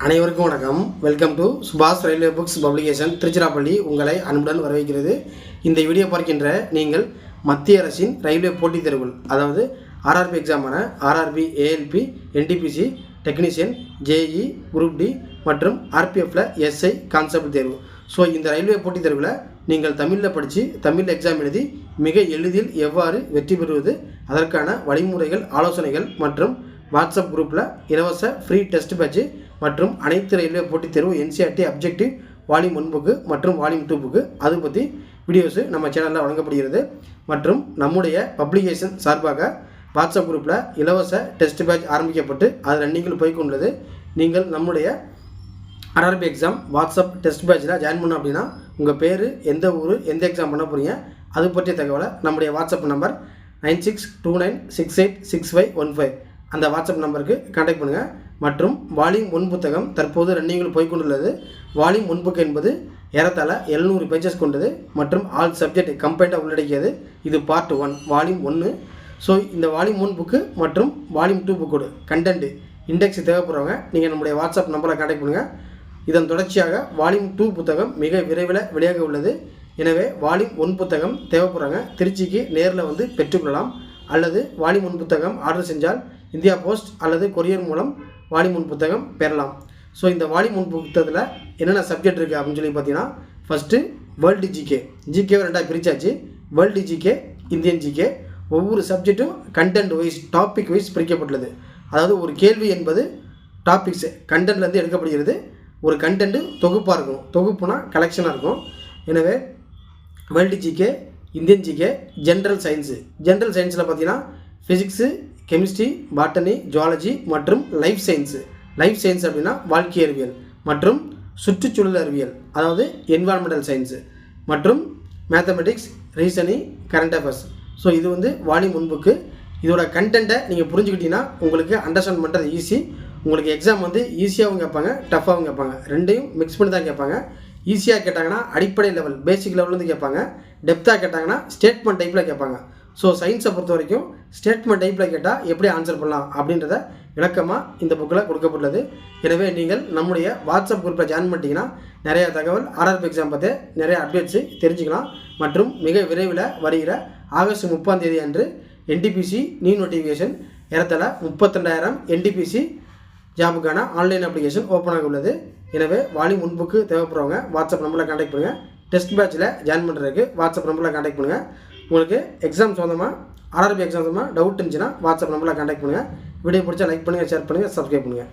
அனைவருக்கும் வணக்கம். Welcome to சுபாஷ் ரயில்வே புக்ஸ் பப்ளிகேஷன் திருச்சிராப்பள்ளி உங்களை அன்புடன் வரவேற்கிறது. இந்த வீடியோ பார்க்கின்ற நீங்கள் மத்திய அரசின் ரயில்வே போட்டித் தேர்வுகள், அதாவது ஆர்ஆர்பி எக்ஸாமான RRB, ALP, NTPC, technician, JE, group D மற்றும் ஆர்பிஎஃப்ல எஸ்ஐ கான்ஸ்டபிள் தேர்வு. ஸோ இந்த ரயில்வே போட்டித் தேர்வில் நீங்கள் தமிழில் படித்து தமிழ் எக்ஸாம் எழுதி மிக எளிதில் எவ்வாறு வெற்றி பெறுவது, அதற்கான வழிமுறைகள், ஆலோசனைகள் மற்றும் வாட்ஸ்அப் குரூப்பில் இலவச ஃப்ரீ டெஸ்ட் பேட்ச் மற்றும் அனைத்து ரயில்வே போட்டித் தேர்வு என்சிஆர்டி அப்ஜெக்டிவ் வால்யூம் 1 புக்கு மற்றும் வால்யூம் 2 புக்கு அது பற்றி வீடியோஸு நம்ம சேனலில் வழங்கப்படுகிறது. மற்றும் நம்முடைய பப்ளிகேஷன் சார்பாக வாட்ஸ்அப் குரூப்பில் இலவச டெஸ்ட் பேட்ச் ஆரம்பிக்கப்பட்டு அது ரன்னிங்கில் போய்கொண்டது. நீங்கள் நம்முடைய ஆர்ஆர்பி எக்ஸாம் வாட்ஸ்அப் டெஸ்ட் பேட்சில் ஜாயின் பண்ணோம் அப்படின்னா உங்கள் பேர், எந்த ஊர், எந்த எக்ஸாம் பண்ண போகிறீங்க அது பற்றிய தகவலை நம்முடைய வாட்ஸ்அப் நம்பர் 9629686515 அந்த வாட்ஸ்அப் நம்பருக்கு கான்டாக்ட் பண்ணுங்கள். மற்றும் வால்யூம் 1 புத்தகம் தற்போது ரன்னிங்கில் போய்கொண்டுள்ளது. வால்யூம் 1 புக் என்பது ஏறத்தாழ 700 பேஜஸ் கொண்டது மற்றும் ஆல் சப்ஜெக்ட் கம்பைண்டாக உள்ளடக்கியது. இது பார்ட் 1 வால்யூம் 1. ஸோ இந்த வால்யூம் 1 புக்கு மற்றும் வால்யூம் 2 புக்கோடு கண்டென்ட் இண்டெக்ஸ் தேவைப்படுறவங்க நீங்கள் நம்முடைய வாட்ஸ்அப் நம்பரில் கான்டாக்ட் பண்ணுங்கள். இதன் தொடர்ச்சியாக வால்யூம் 2 புத்தகம் மிக விரைவில் வெளியாக உள்ளது. எனவே வால்யூம் 1 புத்தகம் தேவைப்படுறவங்க திருச்சிக்கு நேரில் வந்து பெற்றுக்கொள்ளலாம். அல்லது வால்யூம் 1 புத்தகம் ஆர்டர் செஞ்சால் இந்தியா போஸ்ட் அல்லது கொரியர் மூலம் வால்யூம் 1 புத்தகம் பெறலாம். ஸோ இந்த வால்யூம் 1 புத்தகத்தில் என்னென்ன சப்ஜெக்ட் இருக்குது அப்படின்னு சொல்லி பார்த்தீங்கன்னா, ஃபஸ்ட்டு வேர்ல்டு ஜிகேவை ரெண்டாக பிரித்தாச்சு. World GK, Indian GK. ஒவ்வொரு சப்ஜெக்ட்டும் கண்டென்ட் வைஸ், டாபிக் வைஸ் பிரிக்கப்பட்டுள்ளது. அதாவது ஒரு கேள்வி என்பது டாபிக்ஸ் கண்டென்ட்லேருந்து எடுக்கப்படுகிறது. ஒரு கண்டென்ட்டு தொகுப்பாக இருக்கும், தொகுப்புனா கலெக்ஷனாக இருக்கும். எனவே world GK, Indian GK, general சயின்ஸில் பார்த்தீங்கன்னா ஃபிசிக்ஸு, கெமிஸ்ட்ரி, பாட்டனி, ஜுவாலஜி மற்றும் லைஃப் சயின்ஸ் அப்படின்னா வாழ்க்கை அறிவியல் மற்றும் சுற்றுச்சூழல் அறிவியல், அதாவது என்வாரன்மெண்டல் சயின்ஸு மற்றும் mathematics, reasoning, current affairs. So இது வந்து வால்யூம் 1 புக்கு. இதோட கண்டென்ட்டை நீங்கள் புரிஞ்சுக்கிட்டீங்கன்னா உங்களுக்கு அண்டர்ஸ்டாண்ட் பண்ணுறது ஈஸி. உங்களுக்கு எக்ஸாம் வந்து ஈஸியாகவும் கேட்பாங்க, டஃப்பாகவும் கேட்பாங்க, ரெண்டையும் மிக்ஸ் பண்ணி தான் கேட்பாங்க. ஈஸியாக கேட்டாங்கன்னா அடிப்படை லெவல், பேசிக் லெவல்லேருந்து கேட்பாங்க. டெப்த்தாக கேட்டாங்கன்னா ஸ்டேட்மெண்ட் டைப்பில் கேட்பாங்க. ஸோ சயின்ஸை பொறுத்த வரைக்கும் ஸ்டேட்மெண்ட் டைப்பில் கேட்டால் எப்படி ஆன்சர் பண்ணலாம் அப்படின்றத விளக்கமாக இந்த புக்கில் கொடுக்கப்பட்டுள்ளது. எனவே நீங்கள் நம்முடைய வாட்ஸ்அப் குரூப்பில் ஜாயின் பண்ணிட்டீங்கன்னா நிறைய தகவல் ஆர்ஆர்பி எக்ஸாம் பற்றி நிறைய அப்டேட்ஸு தெரிஞ்சுக்கலாம். மற்றும் மிக விரைவில் வருகிற ஆகஸ்ட் 30ஆம் தேதி அன்று என்டிபிசி நியூ நோட்டிஃபிகேஷன் ஏறத்தாழ 32,000 என்டிபிசி ஜாபுக்கான ஆன்லைன் அப்ளிகேஷன் ஓப்பனாக உள்ளது. எனவே வால்யூம் 1 புக்கு தேவைப்படுறவங்க வாட்ஸ்அப் நம்பரில் கான்டாக்ட் பண்ணுங்கள். டெஸ்ட் பேட்சில் ஜாயின் பண்ணுறதுக்கு வாட்ஸ்அப் நம்பரில் கான்டாக்ட் பண்ணுங்கள். உங்களுக்கு எக்ஸாம் சொந்தமாக, ஆர்ஆர்பி எக்ஸாம் சொந்தமாக டவுட் இருந்துச்சுன்னா வாட்ஸ்அப் நம்பரில் கான்டாக்ட் பண்ணுங்கள். வீடியோ பிடிச்சா லைக் பண்ணுங்கள், ஷேர் பண்ணுங்கள், சப்ஸ்கிரைப் பண்ணுங்கள்.